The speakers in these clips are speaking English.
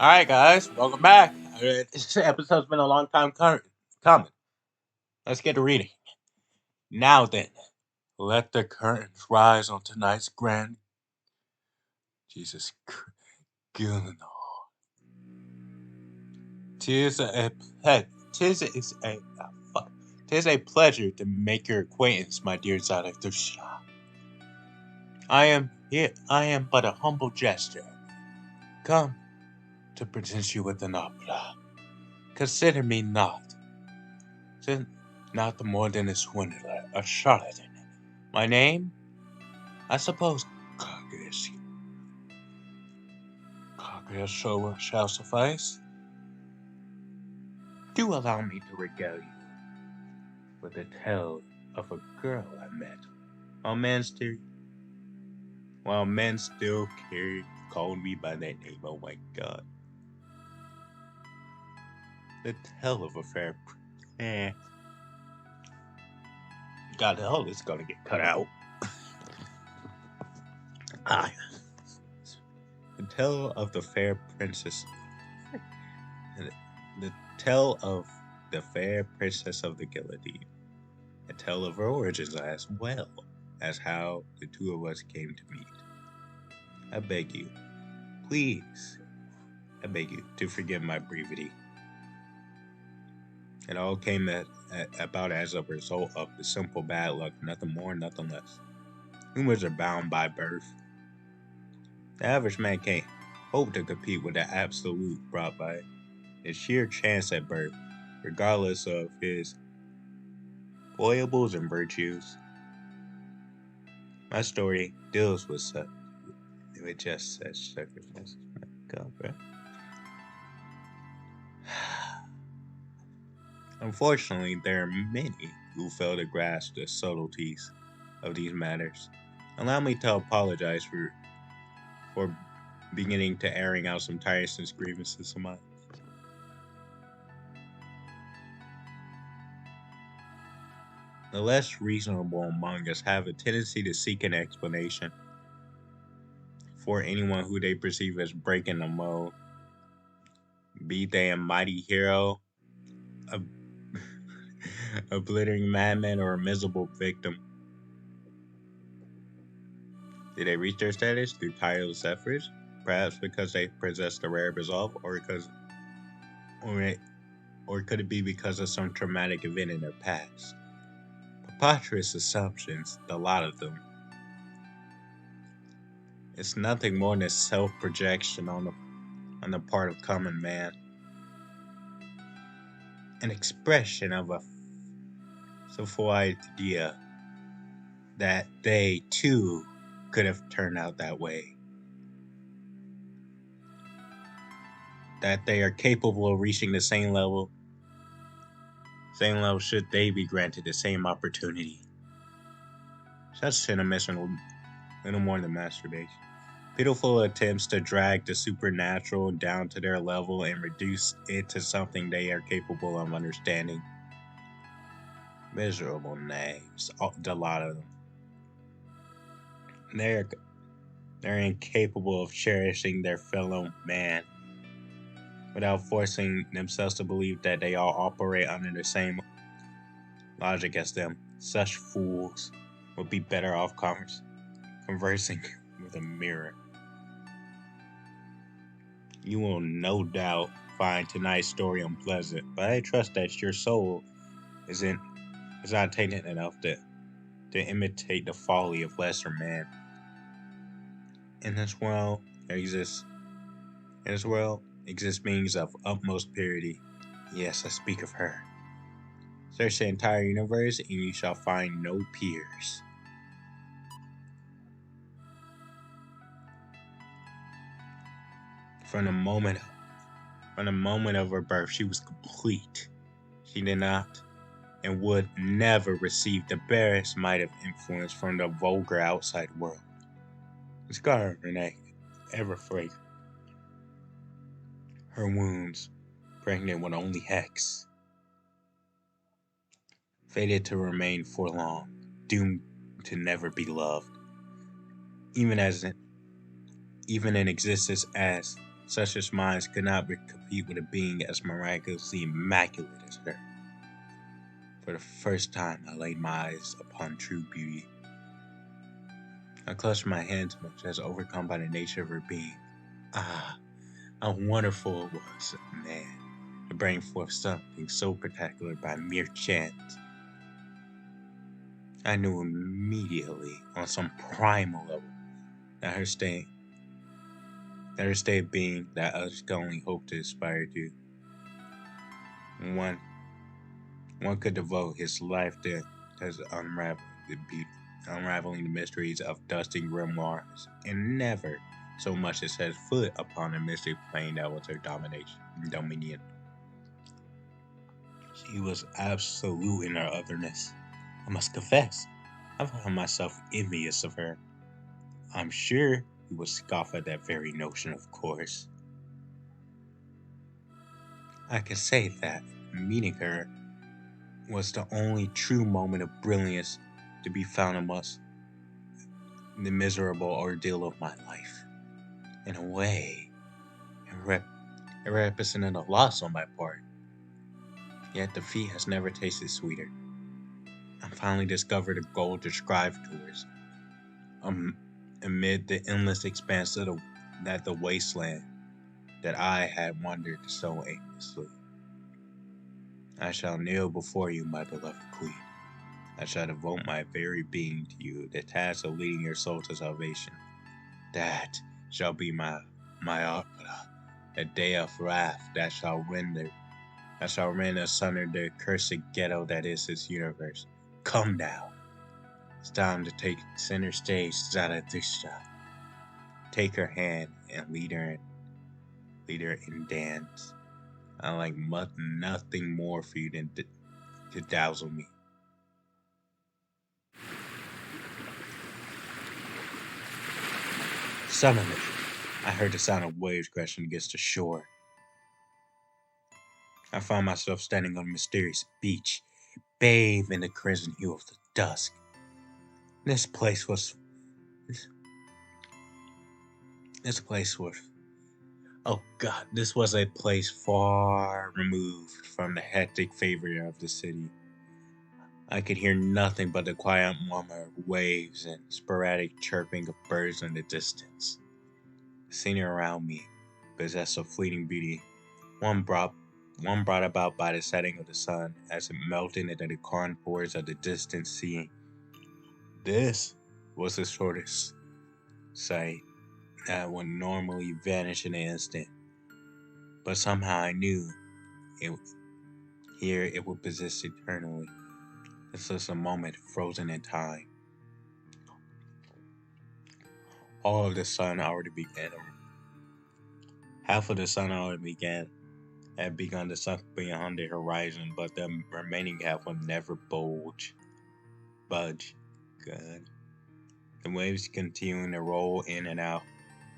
All right, guys, welcome back. This episode's been a long time coming. Let's get to reading. Now then, let the curtains rise on tonight's grand. Jesus, Gillenall. Tis a tis is a fuck. Tis a pleasure to make your acquaintance, my dear Zarathustra. I am but a humble jester, come to present you with an opera. Consider me since not the more than a swindler, a charlatan. My name? I suppose Congress. Congress shall suffice. Do allow me to regale you with a tale of a girl I met while men still, while men still called me by that name. Oh my God! The tale of a fair. Eh. God, the hell is gonna get cut out. Ah, the tale of the fair princess. The tale of the fair princess of the guillotine. A tale of her origins as well as how the two of us came to meet. I beg you, please, I beg you to forgive my brevity. It all came about as a result of the simple bad luck, nothing more, nothing less. Humans are bound by birth. The average man can't hope to compete with the absolute brought by his sheer chance at birth, regardless of his foibles and virtues. My story deals with just such circumstances. My God, bro. Unfortunately, there are many who fail to grasp the subtleties of these matters. Allow me to apologize for beginning to airing out some tiresome grievances of mine. The less reasonable among us have a tendency to seek an explanation for anyone who they perceive as breaking the mold, be they a mighty hero, a, a blithering madman, or a miserable victim. Did they reach their status through tireless efforts? Perhaps because they possessed a rare resolve, or, or could it be because of some traumatic event in their past? Preposterous assumptions, a lot of them. It's nothing more than self-projection on the part of common man. An expression of a simple idea that they, too, could have turned out that way. That they are capable of reaching the same level should they be granted the same opportunity. Such sentiments are little more than masturbation. Pitiful attempts to drag the supernatural down to their level and reduce it to something they are capable of understanding. Miserable names, a lot of them. They're, they're incapable of cherishing their fellow man without forcing themselves to believe that they all operate under the same logic as them. Such fools would be better off conversing with a mirror. You will no doubt find tonight's story unpleasant, but I trust that your soul isn't is not tainted enough to imitate the folly of lesser men. In this world, there exists in this world exist beings of utmost purity. Yes, I speak of her. Search the entire universe, and you shall find no peers. From the moment of her birth, she was complete. She did not and would never receive the barest mite of influence from the vulgar outside world. Scar Renee, ever fragrant. Her wounds, pregnant with only Hex, fated to remain for long, doomed to never be loved, even in existence as Such as minds could not compete with a being as miraculously immaculate as her. For the first time, I laid my eyes upon true beauty. I clutched my hands much as overcome by the nature of her being. Ah, how wonderful it was, man, to bring forth something so spectacular by mere chance. I knew immediately, on some primal level, that her state of being that others could only hope to aspire to. One could devote his life to unraveling the mysteries of dusty grimoires, and never so much as set foot upon the mystic plane that was her dominion. She was absolute in her otherness. I must confess, I found myself envious of her. I'm sure he would scoff at that very notion, of course. I can say that meeting her was the only true moment of brilliance to be found amongst the miserable ordeal of my life. In a way, it represented a loss on my part. Yet defeat has never tasted sweeter. I finally discovered a goal to strive towards. Amid the endless expanse of the wasteland that I had wandered so aimlessly. I shall kneel before you, my beloved queen. I shall devote my very being to you, the task of leading your soul to salvation. That shall be my opera, a day of wrath that shall rend asunder the accursed ghetto that is this universe. Come now. It's time to take center stage, Zarathustra. Take her hand and lead her in dance. I like nothing more for you than to dazzle me. Suddenly, I heard the sound of waves crashing against the shore. I found myself standing on a mysterious beach, bathed in the crimson hue of the dusk. This place was. This place was. Oh God, this was a place far removed from the hectic favor of the city. I could hear nothing but the quiet murmur of waves and sporadic chirping of birds in the distance. The scenery around me possessed a fleeting beauty, one brought about by the setting of the sun as it melted into the contours of the distant sea. This was the shortest sight that would normally vanish in an instant, but somehow I knew it here it would persist eternally. This was a moment frozen in time. All of the sun already began. Half of the sun had begun to sunk beyond the horizon, but the remaining half would never budge. Good. The waves continuing to roll in and out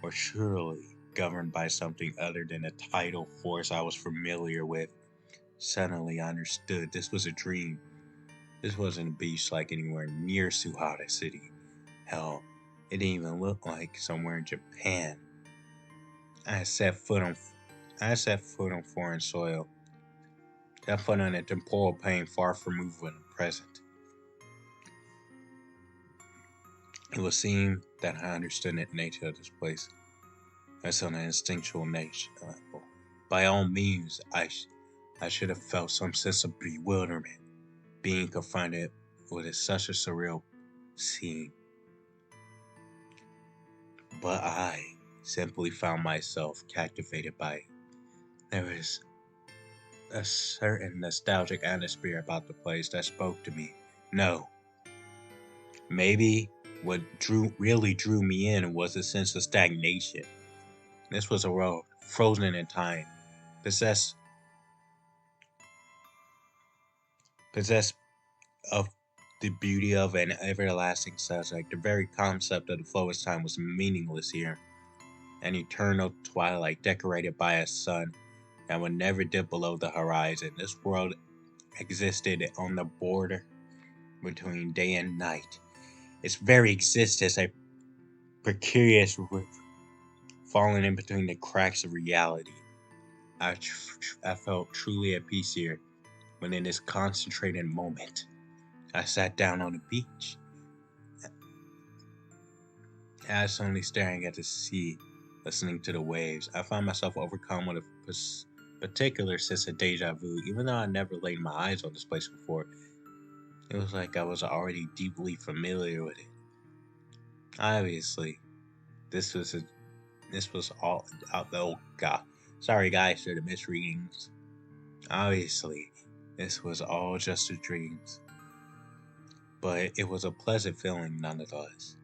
were surely governed by something other than the tidal force I was familiar with. Suddenly I understood this was a dream. This wasn't a beach like anywhere near Suhara City. Hell, it didn't even look like somewhere in Japan. I had set foot on foreign soil. Set foot on a temporal plane far removed from the present. It would seem that I understood the nature of this place. That's on an instinctual nature. By all means, I should have felt some sense of bewilderment, being confronted with such a surreal scene. But I simply found myself captivated by it. There was a certain nostalgic atmosphere about the place that spoke to me. No, maybe what really drew me in was a sense of stagnation. This was a world frozen in time, possessed possessed of the beauty of an everlasting subject. The very concept of the flow of time was meaningless here. An eternal twilight decorated by a sun that would never dip below the horizon. This world existed on the border between day and night. Its very existence a precarious falling in between the cracks of reality. I felt truly at peace here when, in this concentrated moment, I sat down on the beach, absently staring at the sea, listening to the waves. I found myself overcome with a particular sense of deja vu, even though I never laid my eyes on this place before. It was like I was already deeply familiar with it. Obviously, this was a this was all oh god. Sorry guys for the misreadings. Obviously, this was all just a dream, but it was a pleasant feeling nonetheless.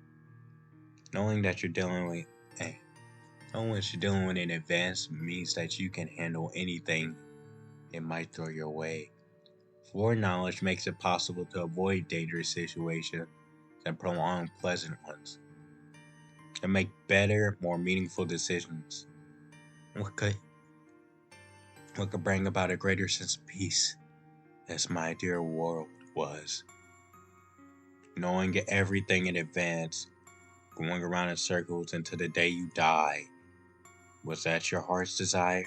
Knowing that you're dealing with hey, knowing what you're dealing with in advance means that you can handle anything it might throw your way. Foreknowledge makes it possible to avoid dangerous situations and prolong pleasant ones, and make better, more meaningful decisions. What could bring about a greater sense of peace, as my dear world was. Knowing everything in advance, going around in circles until the day you die. Was that your heart's desire?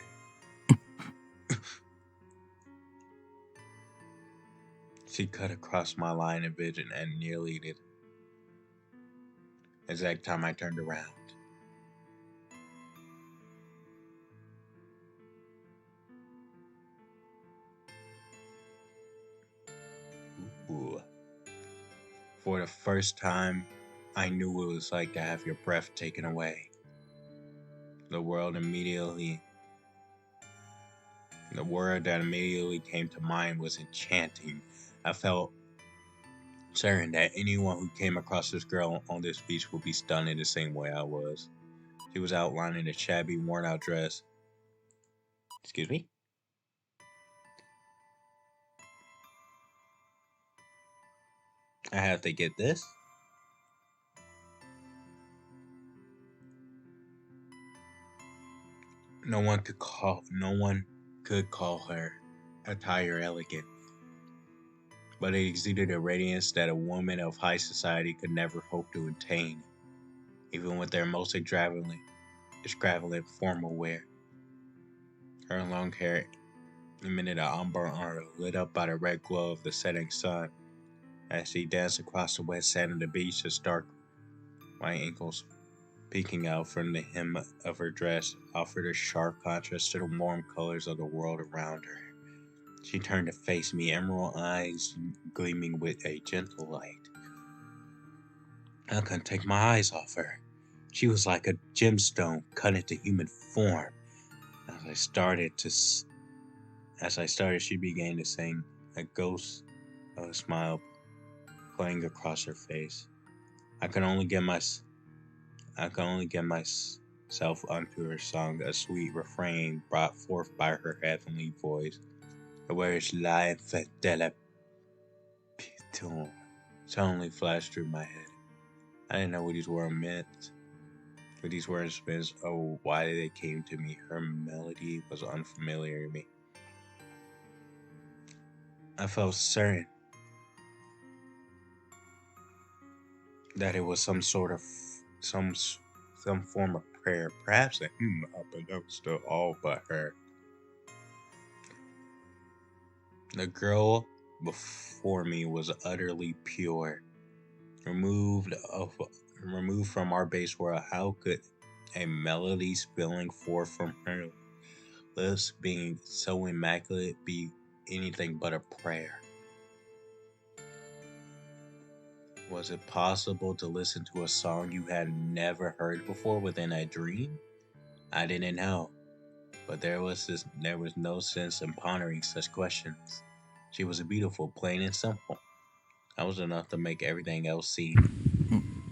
She cut across my line of vision and nearly the exact time I turned around. Ooh. For the first time, I knew what it was like to have your breath taken away. The world immediately The word that immediately came to mind was enchanting. I felt certain that anyone who came across this girl on this beach would be stunned in the same way I was. She was outlined in a shabby, worn out dress. Excuse me? I have to get this. No one could call her attire elegant, but it exuded a radiance that a woman of high society could never hope to attain, even with their most extravagant formal wear. Her long hair emitted an amber aura lit up by the red glow of the setting sun as she danced across the wet sand of the beach, her stark white ankles peeking out from the hem of her dress offered a sharp contrast to the warm colors of the world around her. She turned to face me, emerald eyes gleaming with a gentle light. I couldn't take my eyes off her. She was like a gemstone cut into human form. As I started to, she began to sing, a ghost of a smile playing across her face. I could only get my, I could only get myself unto her song, a sweet refrain brought forth by her heavenly voice. The words "La infidèle piton" suddenly flashed through my head. I didn't know what these words meant. What these words meant, or why they came to me. Her melody was unfamiliar to me. I felt certain that it was some some form of prayer, perhaps a hymn unbeknownst to all but her. The girl before me was utterly pure, removed of removed from our base world. How could a melody spilling forth from her lips, being so immaculate, be anything but a prayer? Was it possible to listen to a song you had never heard before within a dream? I didn't know, but there was no sense in pondering such questions. She was beautiful, plain and simple. I was enough to make everything else seem.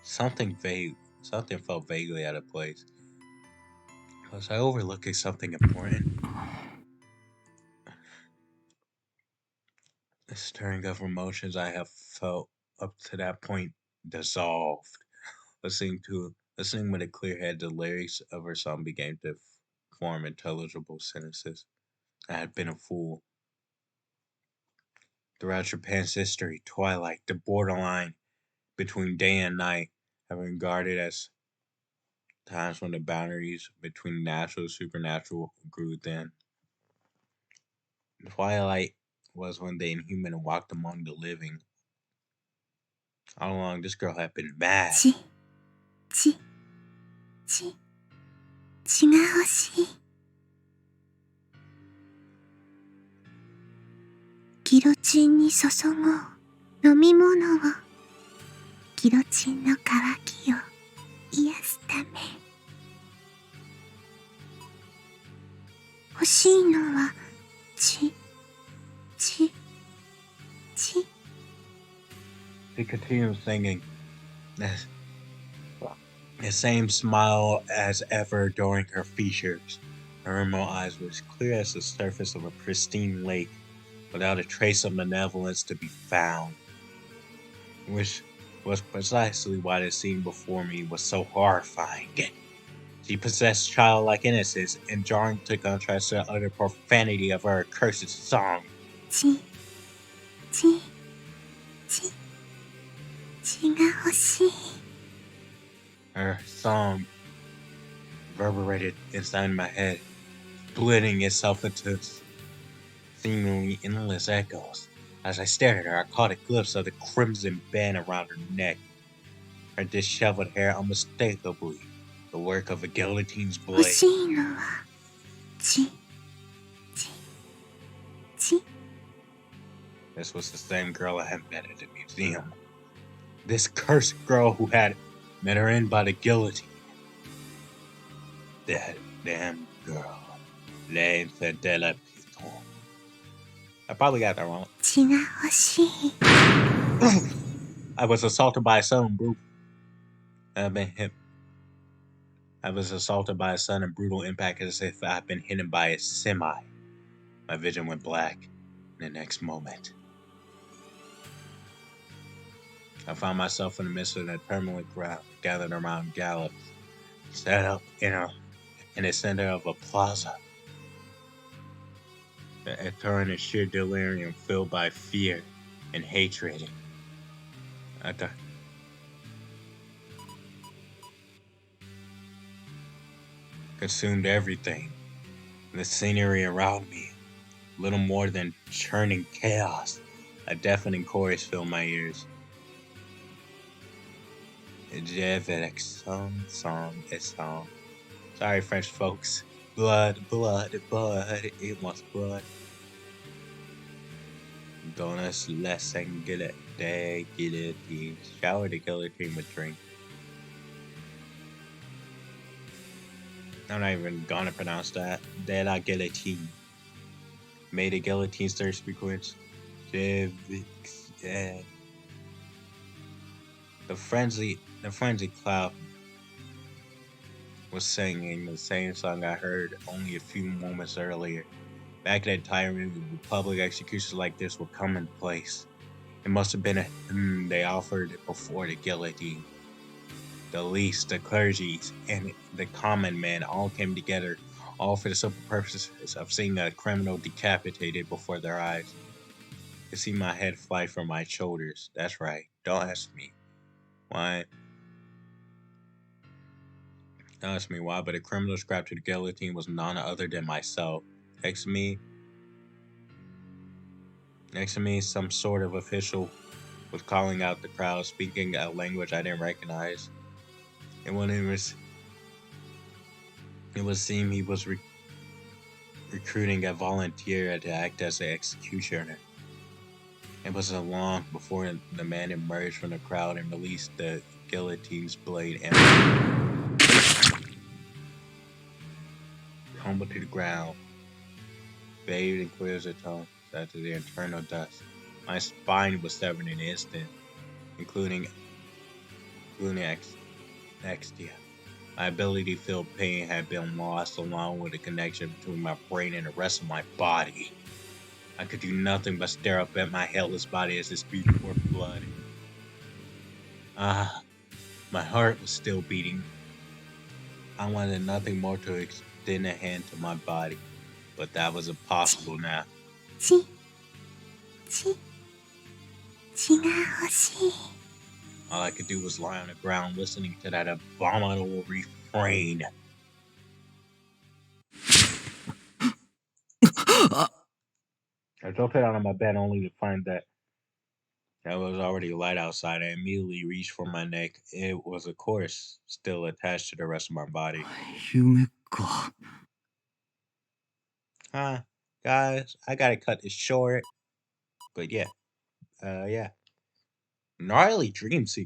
Something vague, something felt vaguely out of place. Was I overlooking something important? The stirring of emotions I have felt up to that point dissolved. Listening with a clear head, the lyrics of her song began to form intelligible sentences. I had been a fool. Throughout Japan's history, twilight, the borderline between day and night, have been regarded as times when the boundaries between natural and supernatural grew thin. Twilight was when the inhuman walked among the living. All along, this girl had been mad. 血が欲しい。ギロチンに注ごう飲み物を。ギロチンの渇きを癒すため。欲しいのは血。She continued singing, the same smile as ever during her features. Her emerald eyes were as clear as the surface of a pristine lake, without a trace of malevolence to be found, which was precisely why the scene before me was so horrifying. She possessed childlike innocence, and jarring to contrast the utter profanity of her accursed song. 血が欲しい。 Her song reverberated inside my head, splitting itself into seemingly endless echoes. As I stared at her, I caught a glimpse of the crimson band around her neck, her disheveled hair unmistakably the work of a guillotine's 欲 blade. しいのは血。 This was the same girl I had met at the museum. This cursed girl who had met her in by the guillotine. That damn girl. L'infidèle piton. I probably got that wrong. 血が欲しい。 I was assaulted by a sudden I was assaulted by a sudden brutal impact as if I'd been hit by a semi. My vision went black in the next moment. I found myself in the midst of a turbulent crowd gathered around gallows, set up in the center of a plaza. A current of sheer delirium filled by fear and hatred. Consumed everything. The scenery around me, little more than churning chaos. A deafening chorus filled my ears. Song. Sorry, French folks. Blood, it wants blood. Donuts, less and get it. They get it. Shower the guillotine with drink. I'm not even gonna pronounce that. De la guillotine. May the guillotine's thirst be quenched. The frenzied cloud was singing the same song I heard only a few moments earlier. Back at that time, public executions like this were commonplace. It must have been a hymn they offered before the guillotine. The least, the clergy, and the common man all came together, all for the simple purposes of seeing a criminal decapitated before their eyes. You see my head fly from my shoulders. That's right. Don't ask me why. Don't ask me why, but a criminal strapped to the guillotine was none other than myself. Next to me, some sort of official was calling out the crowd, speaking a language I didn't recognize. And when it would seem he was recruiting a volunteer to act as an executioner. It wasn't long before the man emerged from the crowd and released the guillotine's blade and tumbled to the ground, bathed in clear as a tongue after the internal dust. My spine was severed in an instant, including extia. My ability to feel pain had been lost, along with the connection between my brain and the rest of my body. I could do nothing but stare up at my headless body as it spewed forth blood. My heart was still beating. I wanted nothing more to extend a hand to my body, but that was impossible now. 血が欲しい。All I could do was lie on the ground listening to that abominable refrain. I jumped out on my bed only to find that it was already light outside. I immediately reached for my neck. It was, of course, still attached to the rest of my body. 夢か。Guys, I gotta cut this short. But yeah, gnarly dream sequence.